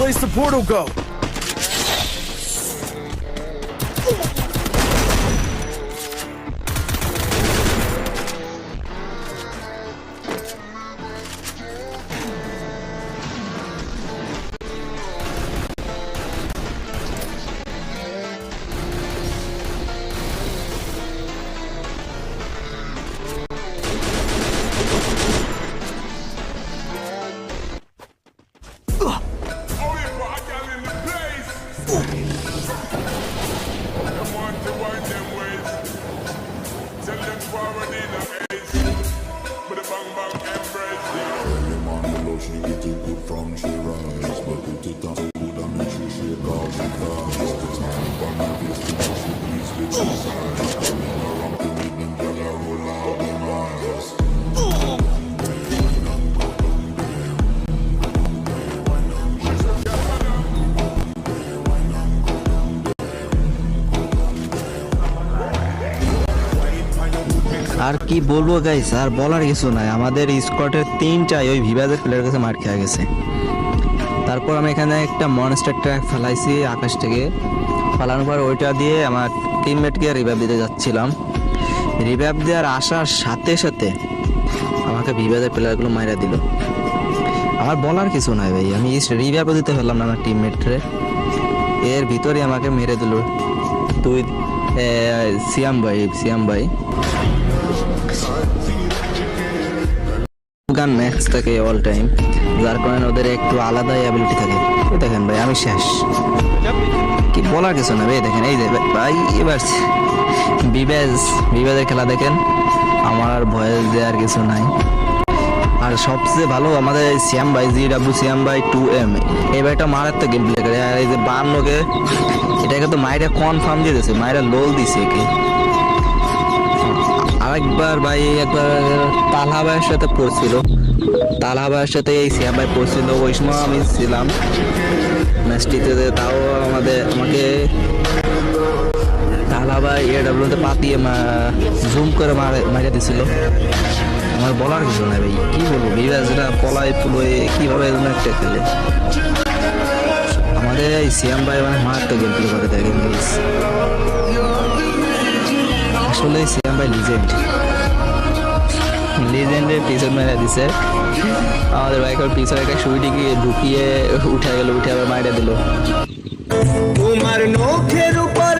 place the portal go? আর কি বলবো guys, আর বলার কিছু নাই। আমাদের স্কোয়াডের 3টাই ওই ভিভাজের প্লেয়ারের কাছে মার খেয়ে গেছে। তারপর আমি এখানে একটা মনস্টার ট্র্যাক ফেলাইছি আকাশ থেকে। ফেলানোর পর ওইটা দিয়ে আমার টিমমেটকে রিভাইভ দিতে যাচ্ছিলাম। রিভাইভ দেওয়ার আসার সাথে সাথে আমাকে ভিভাজের প্লেয়ারগুলো মাইরা দিল। আমার বলার কিছু নাই ভাই, আমি রিভাইভও দিতে পারলাম না আমার টিমমেটরে, এর ভিতরে আমাকে মেরে দিল দুই সিয়াম ভাই গান ম্যাক্স থাকে অল টাইম, যার কারণে ওদের একটু আলাদা অ্যাবিলিটি থাকে। দেখেন ভাই আমি শেষ, কি বলার কিছু না ভাই। দেখেন এই যে ভাই এবার বিবাজের খেলা দেখেন, আমার আর ভয়েস দেওয়ার কিছু নাই। আর সবচেয়ে ভালো আমাদের সিয়াম ভাই সিয়াম ভাই 2M এই ভাইটা মারাত্মক গেম প্লে করে। আর এই যে 52কে এটাকে তো মাইরা কনফার্ম দিয়ে দিয়েছে, মাইরা লোল দিছে কি। আরেকবার ভাই একবার তালহা ভাইয়ের সাথে পড়ছিল, তালহা ভাইয়ের সাথে এই সিয়াম ভাই পড়ছিল, ওই সময় আমি ছিলাম ম্যাচটিতে। তাও আমাকে তালহা ভাই AWতে পাতিয়ে জুম করে মারিয়ে দিছিল। আমার বলার কিছু নাই ভাই, কি বলবো, বিরাজরা পলায় পুলোয় কিভাবে একটা খেলে। আমাদের এই সিয়াম ভাই মানে মারাত্মক গেম প্লে করে দেখেন গাইস, আসলে সিয়াম ভাই লিজেন্ডের পিছন মেরে দিছে আমাদের বাইকের পিছনে একটা সুইটিকে ঢুকিয়ে উঠে গেল, উঠে আবার মাইরা দিল। তোমার নখের